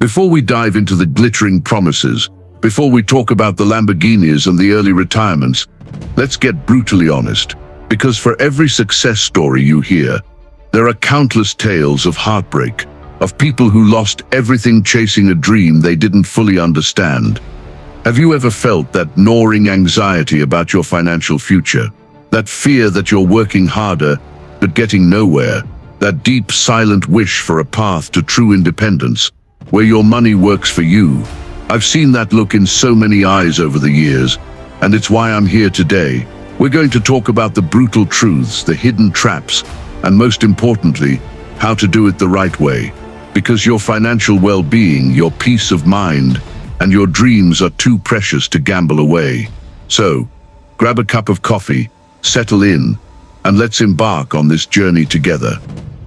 Before we dive into the glittering promises, before we talk about the Lamborghinis and the early retirements, let's get brutally honest. Because for every success story you hear, there are countless tales of heartbreak, of people who lost everything chasing a dream they didn't fully understand. Have you ever felt that gnawing anxiety about your financial future? That fear that you're working harder, but getting nowhere? That deep, silent wish for a path to true independence, where your money works for you? I've seen that look in so many eyes over the years, and it's why I'm here today. We're going to talk about the brutal truths, the hidden traps, and most importantly, how to do it the right way. Because your financial well-being, your peace of mind, and your dreams are too precious to gamble away. So, grab a cup of coffee, settle in, and let's embark on this journey together.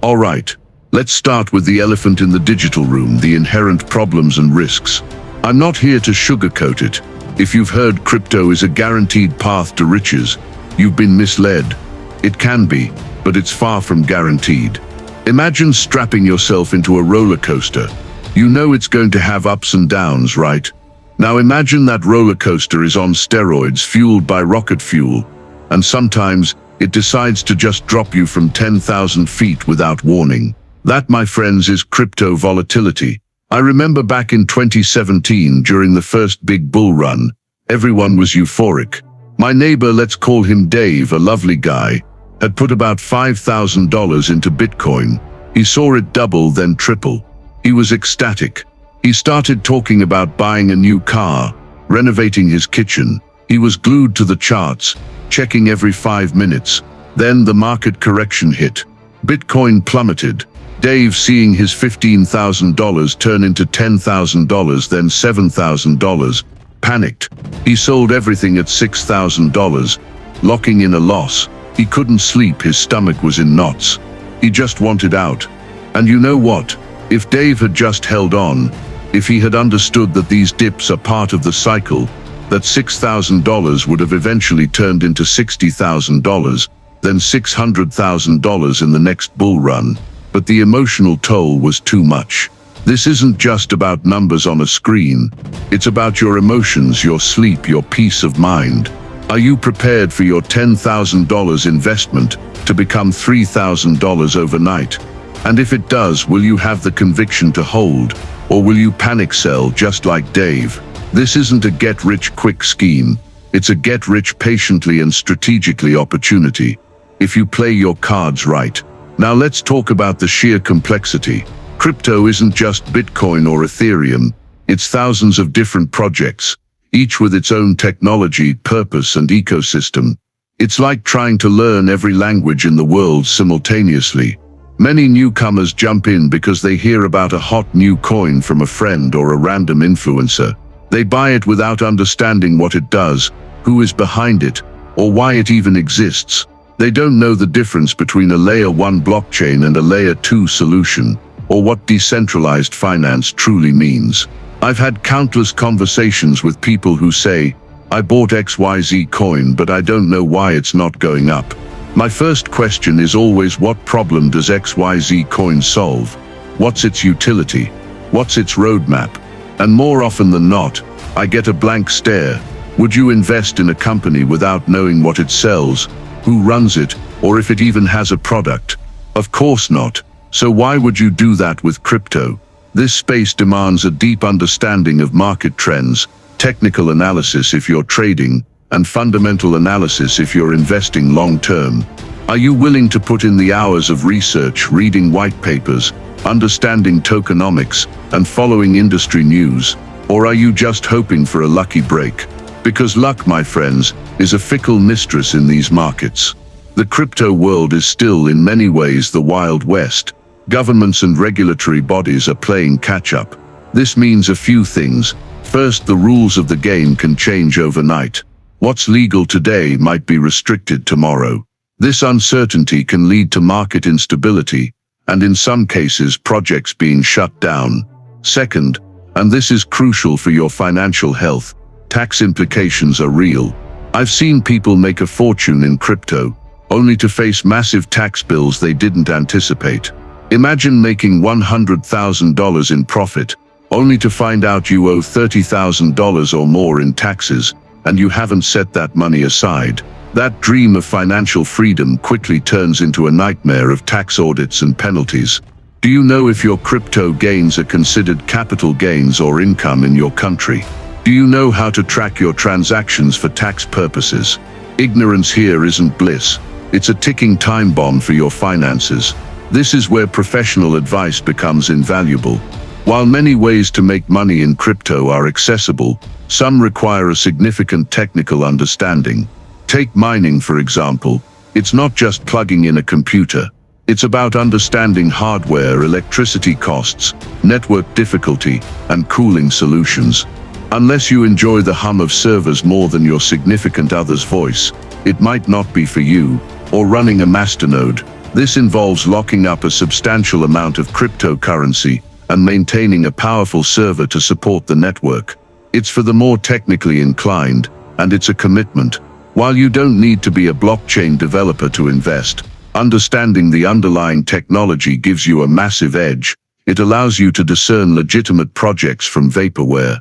All right, let's start with the elephant in the digital room, the inherent problems and risks. I'm not here to sugarcoat it. If you've heard crypto is a guaranteed path to riches, you've been misled. It can be, but it's far from guaranteed. Imagine strapping yourself into a roller coaster. You know it's going to have ups and downs, right? Now imagine that roller coaster is on steroids, fueled by rocket fuel, and sometimes it decides to just drop you from 10,000 feet without warning. That, my friends, is crypto volatility. I remember back in 2017, during the first big bull run, everyone was euphoric. My neighbor, let's call him Dave, a lovely guy, had put about $5,000 into Bitcoin. He saw it double, then triple. He was ecstatic. He started talking about buying a new car, renovating his kitchen. He was glued to the charts, checking every 5 minutes. Then the market correction hit. Bitcoin plummeted. Dave, seeing his $15,000 turn into $10,000, then $7,000, panicked. He sold everything at $6,000, locking in a loss. He couldn't sleep, his stomach was in knots. He just wanted out. And you know what? If Dave had just held on, if he had understood that these dips are part of the cycle, that $6,000 would have eventually turned into $60,000, then $600,000 in the next bull run. But the emotional toll was too much. This isn't just about numbers on a screen. It's about your emotions, your sleep, your peace of mind. Are you prepared for your $10,000 investment to become $3,000 overnight? And if it does, will you have the conviction to hold, or will you panic sell just like Dave? This isn't a get-rich-quick scheme. It's a get-rich-patiently and strategically opportunity, if you play your cards right. Now let's talk about the sheer complexity. Crypto isn't just Bitcoin or Ethereum. It's thousands of different projects, each with its own technology, purpose, and ecosystem. It's like trying to learn every language in the world simultaneously. Many newcomers jump in because they hear about a hot new coin from a friend or a random influencer. They buy it without understanding what it does, who is behind it, or why it even exists. They don't know the difference between a Layer 1 blockchain and a Layer 2 solution, or what decentralized finance truly means. I've had countless conversations with people who say, I bought XYZ coin, but I don't know why it's not going up. My first question is always, what problem does XYZ coin solve? What's its utility? What's its roadmap? And more often than not, I get a blank stare. Would you invest in a company without knowing what it sells, who runs it, or if it even has a product? Of course not. So why would you do that with crypto? This space demands a deep understanding of market trends, technical analysis if you're trading, and fundamental analysis if you're investing long-term. Are you willing to put in the hours of research, reading white papers, understanding tokenomics, and following industry news? Or are you just hoping for a lucky break? Because luck, my friends, is a fickle mistress in these markets. The crypto world is still in many ways the Wild West. Governments and regulatory bodies are playing catch-up. This means a few things. First, the rules of the game can change overnight. What's legal today might be restricted tomorrow. This uncertainty can lead to market instability, and in some cases projects being shut down. Second, and this is crucial for your financial health, tax implications are real. I've seen people make a fortune in crypto, only to face massive tax bills they didn't anticipate. Imagine making $100,000 in profit, only to find out you owe $30,000 or more in taxes, and you haven't set that money aside. That dream of financial freedom quickly turns into a nightmare of tax audits and penalties. Do you know if your crypto gains are considered capital gains or income in your country? Do you know how to track your transactions for tax purposes? Ignorance here isn't bliss. It's a ticking time bomb for your finances. This is where professional advice becomes invaluable. While many ways to make money in crypto are accessible, some require a significant technical understanding. Take mining, for example. It's not just plugging in a computer. It's about understanding hardware, electricity costs, network difficulty, and cooling solutions. Unless you enjoy the hum of servers more than your significant other's voice, it might not be for you. Or running a masternode. This involves locking up a substantial amount of cryptocurrency and maintaining a powerful server to support the network. It's for the more technically inclined, and it's a commitment. While you don't need to be a blockchain developer to invest, understanding the underlying technology gives you a massive edge. It allows you to discern legitimate projects from vaporware.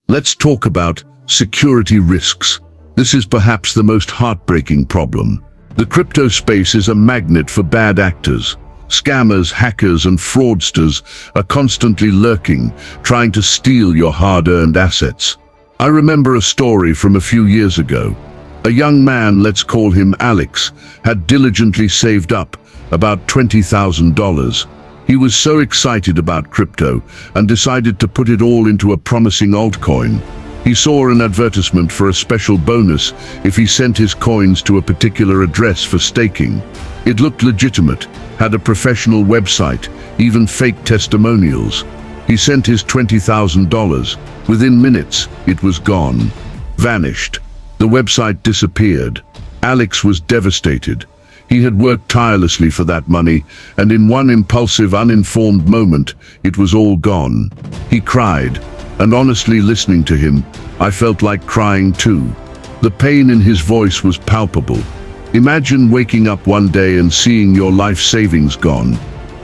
Let's talk about security risks. This is perhaps the most heartbreaking problem. The crypto space is a magnet for bad actors. Scammers, hackers, and fraudsters are constantly lurking, trying to steal your hard-earned assets. I remember a story from a few years ago. A young man, let's call him Alex, had diligently saved up about $20,000. He was so excited about crypto and decided to put it all into a promising altcoin. He saw an advertisement for a special bonus if he sent his coins to a particular address for staking. It looked legitimate, had a professional website, even fake testimonials. He sent his $20,000. Within minutes, it was gone. Vanished. The website disappeared. Alex was devastated. He had worked tirelessly for that money, and in one impulsive, uninformed moment, it was all gone. He cried. And honestly, listening to him, I felt like crying too. The pain in his voice was palpable. Imagine waking up one day and seeing your life savings gone.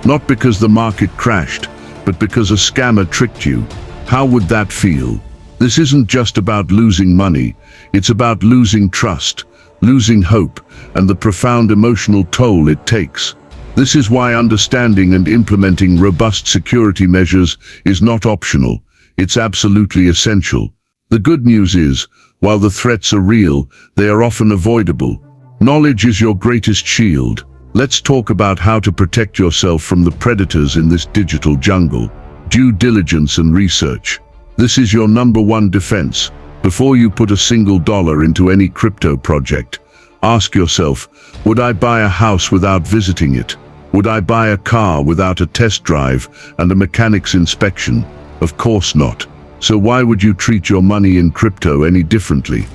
Not because the market crashed, but because a scammer tricked you. How would that feel? This isn't just about losing money. It's about losing trust, losing hope, and the profound emotional toll it takes. This is why understanding and implementing robust security measures is not optional. It's absolutely essential. The good news is, while the threats are real, they are often avoidable. Knowledge is your greatest shield. Let's talk about how to protect yourself from the predators in this digital jungle. Due diligence and research. This is your number one defense. Before you put a single dollar into any crypto project, ask yourself, would I buy a house without visiting it? Would I buy a car without a test drive and a mechanic's inspection? Of course not. So why would you treat your money in crypto any differently?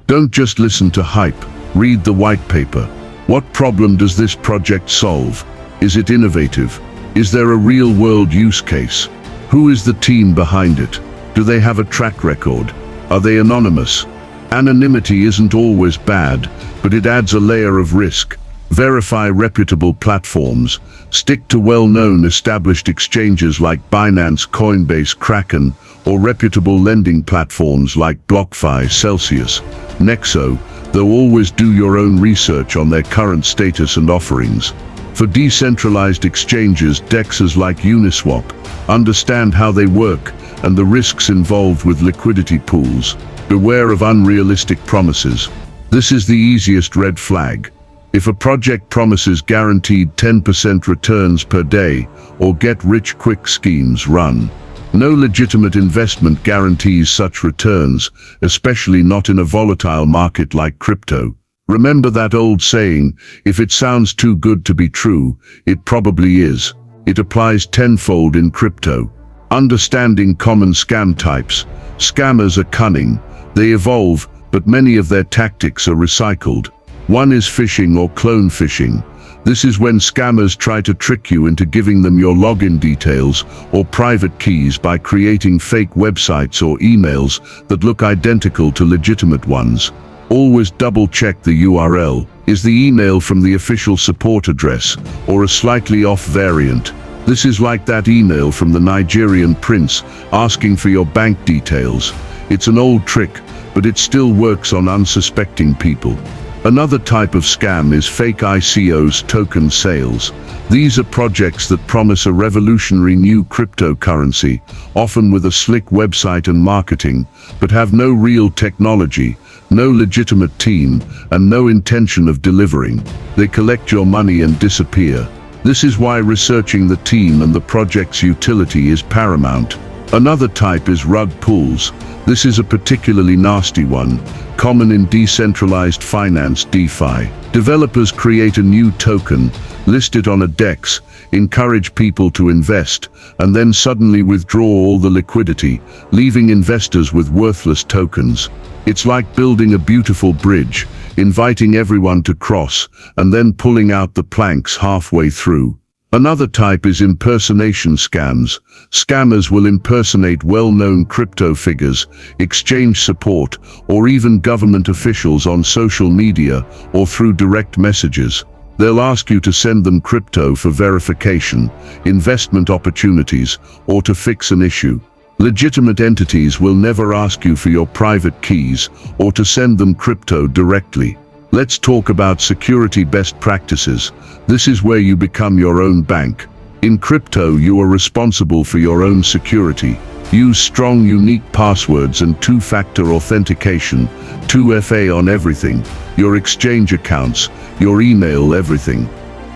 Don't just listen to hype. Read the white paper. What problem does this project solve? Is it innovative? Is there a real-world use case? Who is the team behind it? Do they have a track record? Are they anonymous? Anonymity isn't always bad, but it adds a layer of risk. Verify reputable platforms. Stick to well-known established exchanges like Binance, Coinbase, Kraken, or reputable lending platforms like BlockFi, Celsius, Nexo, though always do your own research on their current status and offerings. For decentralized exchanges, DEXs like Uniswap, understand how they work and the risks involved with liquidity pools. Beware of unrealistic promises. This is the easiest red flag. If a project promises guaranteed 10% returns per day or get-rich-quick schemes, run. No legitimate investment guarantees such returns, especially not in a volatile market like crypto. Remember that old saying, if it sounds too good to be true, it probably is. It applies tenfold in crypto. Understanding common scam types. Scammers are cunning. They evolve, but many of their tactics are recycled. One is phishing or clone phishing. This is when scammers try to trick you into giving them your login details or private keys by creating fake websites or emails that look identical to legitimate ones. Always double-check the URL. Is the email from the official support address or a slightly off variant? This is like that email from the Nigerian prince asking for your bank details. It's an old trick, but it still works on unsuspecting people. Another type of scam is fake ICOs, token sales. These are projects that promise a revolutionary new cryptocurrency, often with a slick website and marketing, but have no real technology, no legitimate team, and no intention of delivering. They collect your money and disappear. This is why researching the team and the project's utility is paramount. Another type is rug pulls. This is a particularly nasty one, common in decentralized finance (DeFi). Developers create a new token, list it on a DEX, encourage people to invest, and then suddenly withdraw all the liquidity, leaving investors with worthless tokens. It's like building a beautiful bridge, inviting everyone to cross, and then pulling out the planks halfway through. Another type is impersonation scams. Scammers will impersonate well-known crypto figures, exchange support, or even government officials on social media or through direct messages. They'll ask you to send them crypto for verification, investment opportunities, or to fix an issue. Legitimate entities will never ask you for your private keys or to send them crypto directly. Let's talk about security best practices. This is where you become your own bank. In crypto, you are responsible for your own security. Use strong, unique passwords and two-factor authentication, 2FA on everything, your exchange accounts, your email, everything.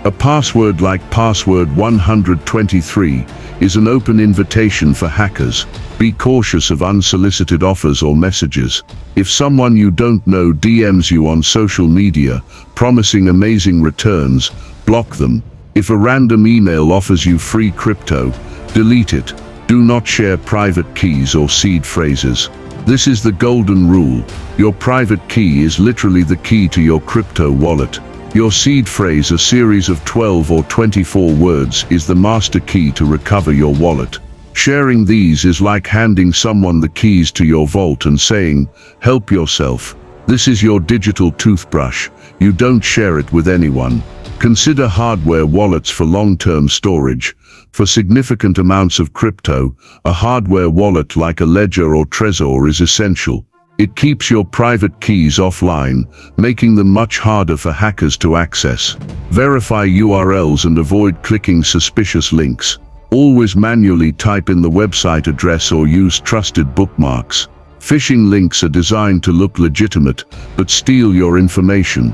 A password like password 123 is an open invitation for hackers. Be cautious of unsolicited offers or messages. If someone you don't know DMs you on social media, promising amazing returns, block them. If a random email offers you free crypto, delete it. Do not share private keys or seed phrases. This is the golden rule. Your private key is literally the key to your crypto wallet. Your seed phrase, a series of 12 or 24 words, is the master key to recover your wallet. Sharing these is like handing someone the keys to your vault and saying, "Help yourself. This is your digital toothbrush. You don't share it with anyone." Consider hardware wallets for long-term storage. For significant amounts of crypto, a hardware wallet like a Ledger or Trezor is essential. It keeps your private keys offline, making them much harder for hackers to access. Verify URLs and avoid clicking suspicious links. Always manually type in the website address or use trusted bookmarks. Phishing links are designed to look legitimate, but steal your information.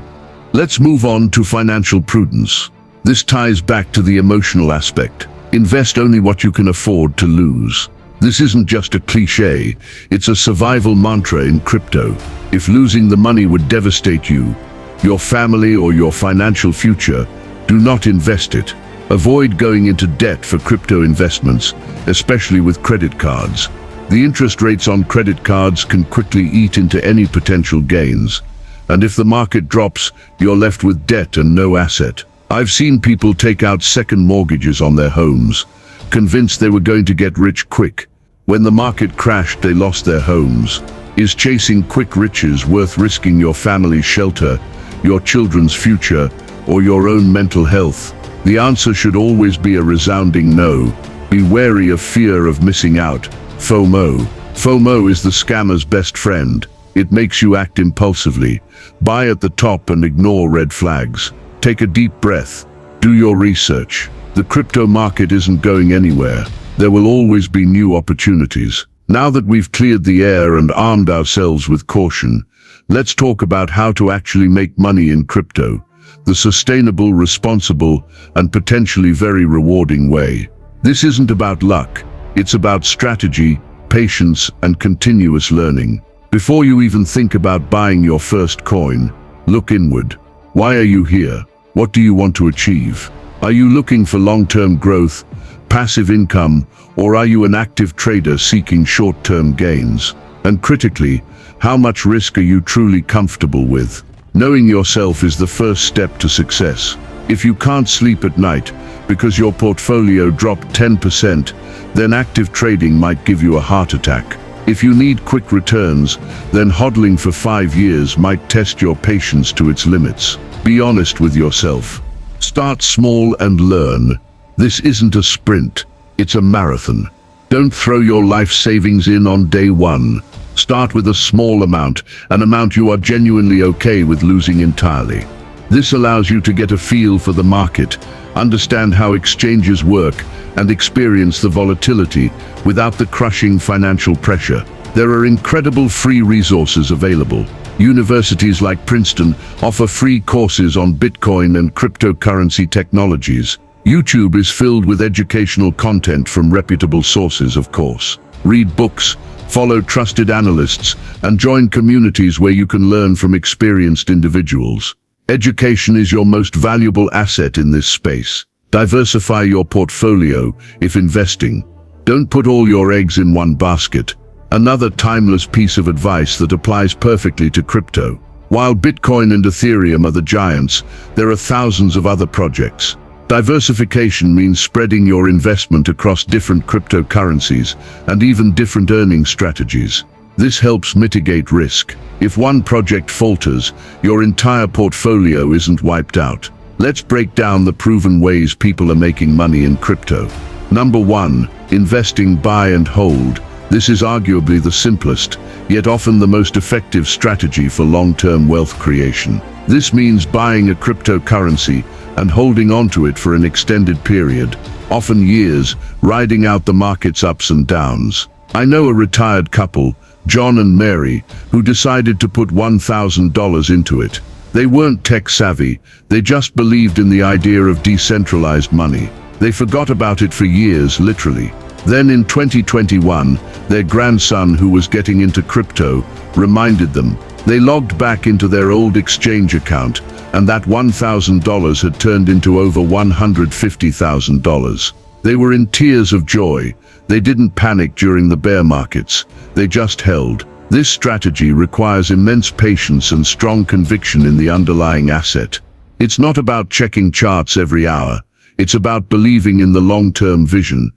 Let's move on to financial prudence. This ties back to the emotional aspect. Invest only what you can afford to lose. This isn't just a cliche, it's a survival mantra in crypto. If losing the money would devastate you, your family, or your financial future, do not invest it. Avoid going into debt for crypto investments, especially with credit cards. The interest rates on credit cards can quickly eat into any potential gains. And if the market drops, you're left with debt and no asset. I've seen people take out second mortgages on their homes, convinced they were going to get rich quick. When the market crashed, they lost their homes. Is chasing quick riches worth risking your family's shelter, your children's future, or your own mental health? The answer should always be a resounding no. Be wary of fear of missing out. FOMO. FOMO is the scammer's best friend. It makes you act impulsively. Buy at the top and ignore red flags. Take a deep breath. Do your research. The crypto market isn't going anywhere. There will always be new opportunities. Now that we've cleared the air and armed ourselves with caution, let's talk about how to actually make money in crypto. The sustainable, responsible, and potentially very rewarding way. This isn't about luck. It's about strategy, patience, and continuous learning. Before you even think about buying your first coin, look inward. Why are you here? What do you want to achieve? Are you looking for long-term growth, passive income, or are you an active trader seeking short-term gains? And critically, how much risk are you truly comfortable with? Knowing yourself is the first step to success. If you can't sleep at night because your portfolio dropped 10%, then active trading might give you a heart attack. If you need quick returns, then hodling for 5 years might test your patience to its limits. Be honest with yourself. Start small and learn. This isn't a sprint, it's a marathon. Don't throw your life savings in on day one. Start with a small amount, an amount you are genuinely okay with losing entirely. This allows you to get a feel for the market, understand how exchanges work, and experience the volatility without the crushing financial pressure. There are incredible free resources available. Universities like Princeton offer free courses on Bitcoin and cryptocurrency technologies. YouTube is filled with educational content from reputable sources, of course. Read books, follow trusted analysts, and join communities where you can learn from experienced individuals. Education is your most valuable asset in this space. Diversify your portfolio if investing. Don't put all your eggs in one basket. Another timeless piece of advice that applies perfectly to crypto. While Bitcoin and Ethereum are the giants, there are thousands of other projects. Diversification means spreading your investment across different cryptocurrencies and even different earning strategies. This helps mitigate risk. If one project falters, your entire portfolio isn't wiped out. Let's break down the proven ways people are making money in crypto. Number 1, investing buy and hold. This is arguably the simplest, yet often the most effective strategy for long-term wealth creation. This means buying a cryptocurrency and holding onto it for an extended period, often years, riding out the market's ups and downs. I know a retired couple, John and Mary, who decided to put $1,000 into it. They weren't tech-savvy, they just believed in the idea of decentralized money. They forgot about it for years, literally. Then in 2021, their grandson, who was getting into crypto, reminded them. They logged back into their old exchange account, and that $1,000 had turned into over $150,000. They were in tears of joy. They didn't panic during the bear markets. They just held. This strategy requires immense patience and strong conviction in the underlying asset. It's not about checking charts every hour. It's about believing in the long-term vision.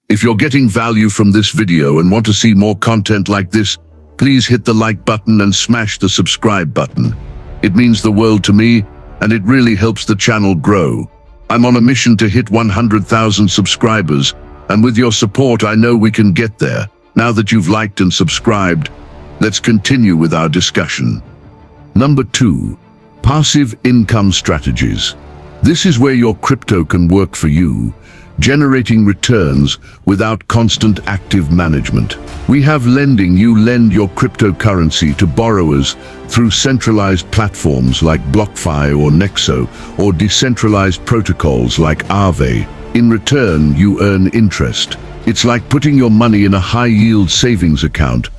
If you're getting value from this video and want to see more content like this, please hit the like button and smash the subscribe button. It means the world to me, and it really helps the channel grow. I'm on a mission to hit 100,000 subscribers, and with your support I know we can get there. Now that you've liked and subscribed, let's continue with our discussion. Number 2, passive income strategies. This is where your crypto can work for you, generating returns without constant active management. We have lending. You lend your cryptocurrency to borrowers through centralized platforms like BlockFi or Nexo, or decentralized protocols like Aave. In return, you earn interest. It's like putting your money in a high-yield savings account,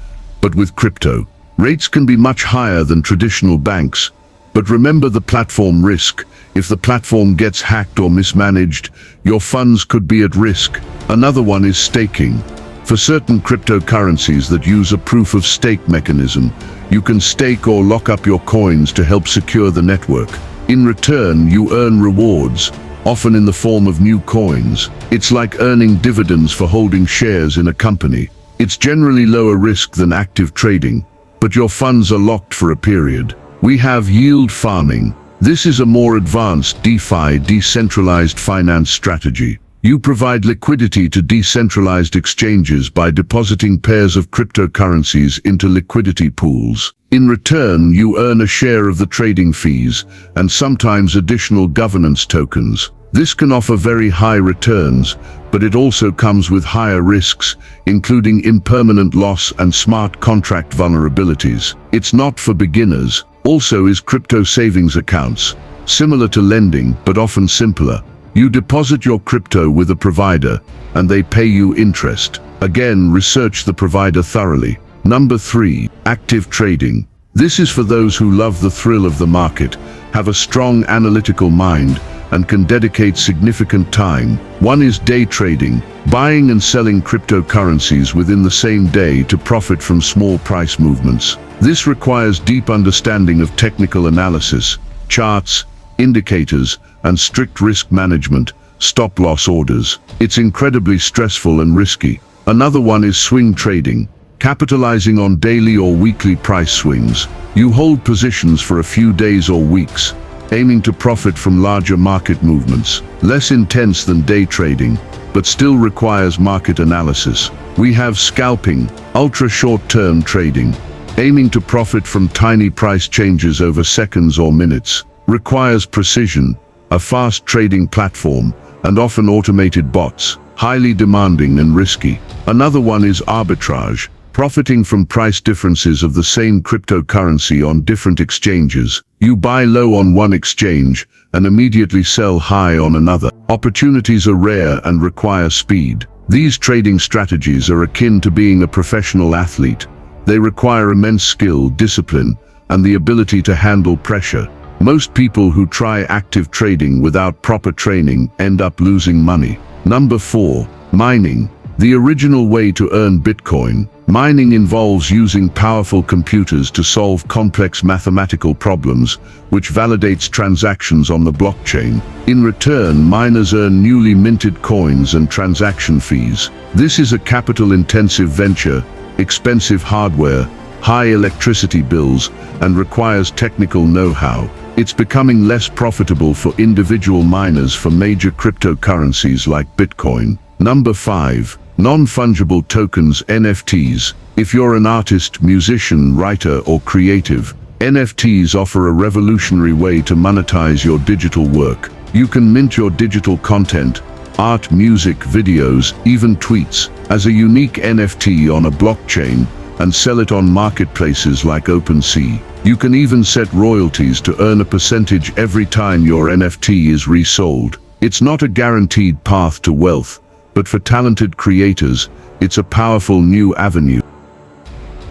but with crypto. Rates can be much higher than traditional banks, but remember the platform risk. If the platform gets hacked or mismanaged, your funds could be at risk. Another one is staking. For certain cryptocurrencies that use a proof-of-stake mechanism, you can stake or lock up your coins to help secure the network. In return, you earn rewards, often in the form of new coins. It's like earning dividends for holding shares in a company. It's generally lower risk than active trading, but your funds are locked for a period. We have yield farming. This is a more advanced DeFi, decentralized finance strategy. You provide liquidity to decentralized exchanges by depositing pairs of cryptocurrencies into liquidity pools. In return, you earn a share of the trading fees and sometimes additional governance tokens. This can offer very high returns, but it also comes with higher risks, including impermanent loss and smart contract vulnerabilities. It's not for beginners. Also is crypto savings accounts, similar to lending but often simpler. You deposit your crypto with a provider and they pay you interest. Again, research the provider thoroughly. Number 3, active trading. This is for those who love the thrill of the market, have a strong analytical mind, and can dedicate significant time. One is day trading, buying and selling cryptocurrencies within the same day to profit from small price movements. This requires deep understanding of technical analysis, charts, indicators, and strict risk management, stop-loss orders. It's incredibly stressful and risky. Another one is swing trading, capitalizing on daily or weekly price swings. You hold positions for a few days or weeks, aiming to profit from larger market movements. Less intense than day trading, but still requires market analysis. We have scalping, ultra short-term trading, aiming to profit from tiny price changes over seconds or minutes. Requires precision, a fast trading platform, and often automated bots, highly demanding and risky. Another one is arbitrage, profiting from price differences of the same cryptocurrency on different exchanges. You buy low on one exchange and immediately sell high on another. Opportunities are rare and require speed. These trading strategies are akin to being a professional athlete. They require immense skill, discipline, and the ability to handle pressure. Most people who try active trading without proper training end up losing money. Number 4. Mining. The original way to earn Bitcoin. Mining involves using powerful computers to solve complex mathematical problems, which validates transactions on the blockchain. In return, miners earn newly minted coins and transaction fees. This is a capital-intensive venture, expensive hardware, high electricity bills, and requires technical know-how. It's becoming less profitable for individual miners for major cryptocurrencies like Bitcoin. Number 5. Non-fungible tokens, NFTs. If you're an artist, musician, writer, or creative, NFTs offer a revolutionary way to monetize your digital work. You can mint your digital content, art, music, videos, even tweets, as a unique NFT on a blockchain and sell it on marketplaces like OpenSea. You can even set royalties to earn a percentage every time your NFT is resold. It's not a guaranteed path to wealth, but for talented creators, it's a powerful new avenue.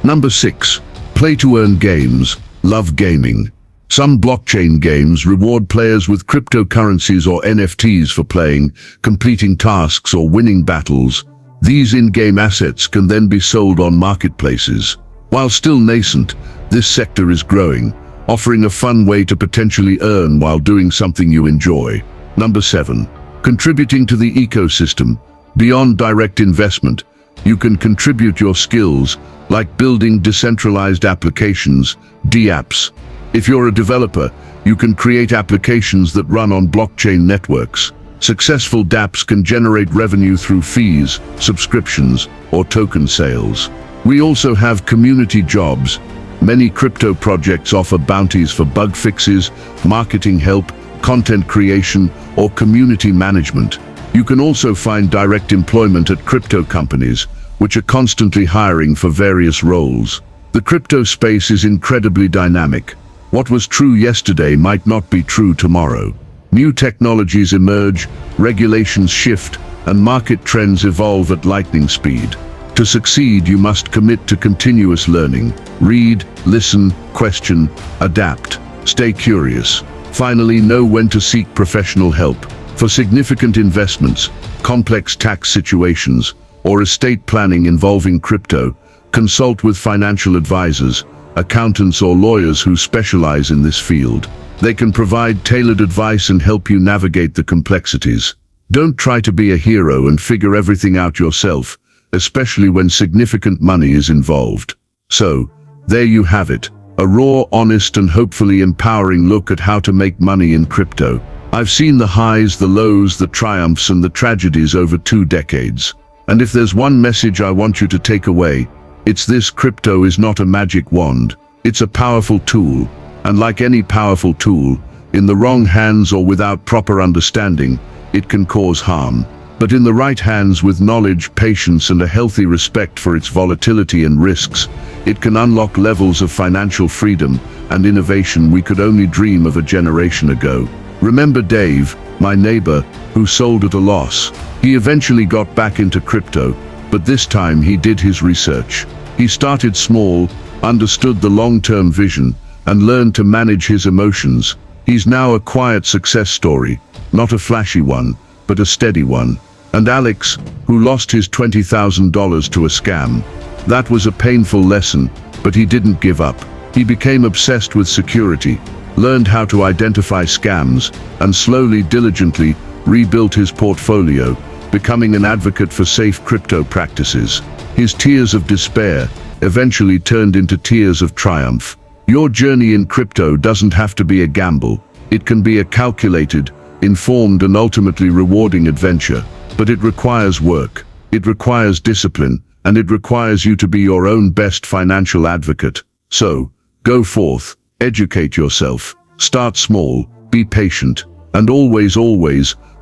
Number 6. Play-to-earn games. Love gaming. Some blockchain games reward players with cryptocurrencies or NFTs for playing, completing tasks, or winning battles. These in-game assets can then be sold on marketplaces. While still nascent, this sector is growing, offering a fun way to potentially earn while doing something you enjoy. Number 7. Contributing to the ecosystem. Beyond direct investment, you can contribute your skills, like building decentralized applications, DApps. If you're a developer, you can create applications that run on blockchain networks. Successful dApps can generate revenue through fees, subscriptions, or token sales. We also have community jobs. Many crypto projects offer bounties for bug fixes, marketing help, content creation, or community management. You can also find direct employment at crypto companies, which are constantly hiring for various roles. The crypto space is incredibly dynamic. What was true yesterday might not be true tomorrow. New technologies emerge, regulations shift, and market trends evolve at lightning speed. To succeed, you must commit to continuous learning. Read, listen, question, adapt. Stay curious. Finally, know when to seek professional help. For significant investments, complex tax situations, or estate planning involving crypto, consult with financial advisors, accountants, or lawyers who specialize in this field. They can provide tailored advice and help you navigate the complexities. Don't try to be a hero and figure everything out yourself, especially when significant money is involved. So, there you have it, a raw, honest, and hopefully empowering look at how to make money in crypto. I've seen the highs, the lows, the triumphs, and the tragedies over 2 decades. And if there's one message I want you to take away, it's this: crypto is not a magic wand. It's a powerful tool. And like any powerful tool, in the wrong hands or without proper understanding, it can cause harm. But in the right hands, with knowledge, patience, and a healthy respect for its volatility and risks, it can unlock levels of financial freedom and innovation we could only dream of a generation ago. Remember Dave, my neighbor, who sold at a loss? He eventually got back into crypto, but this time he did his research. He started small, understood the long-term vision, and learned to manage his emotions. He's now a quiet success story, not a flashy one, but a steady one. And Alex, who lost his $20,000 to a scam. That was a painful lesson, but he didn't give up. He became obsessed with security, learned how to identify scams, and slowly, diligently rebuilt his portfolio, becoming an advocate for safe crypto practices. His tears of despair eventually turned into tears of triumph. Your journey in crypto doesn't have to be a gamble. It can be a calculated, informed, and ultimately rewarding adventure, but it requires work, it requires discipline, and it requires you to be your own best financial advocate. So, go forth, educate yourself, start small, be patient, and always,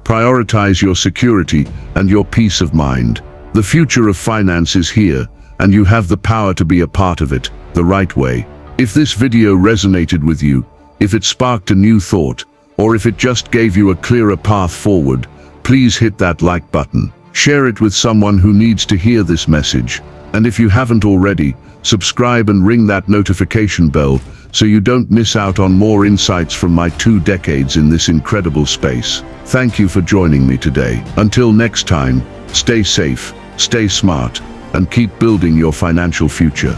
prioritize your security and your peace of mind. The future of finance is here, and you have the power to be a part of it, the right way. If this video resonated with you, if it sparked a new thought, or if it just gave you a clearer path forward, please hit that like button. Share it with someone who needs to hear this message. And if you haven't already, subscribe and ring that notification bell so you don't miss out on more insights from my 2 decades in this incredible space. Thank you for joining me today. Until next time, stay safe, stay smart, and keep building your financial future.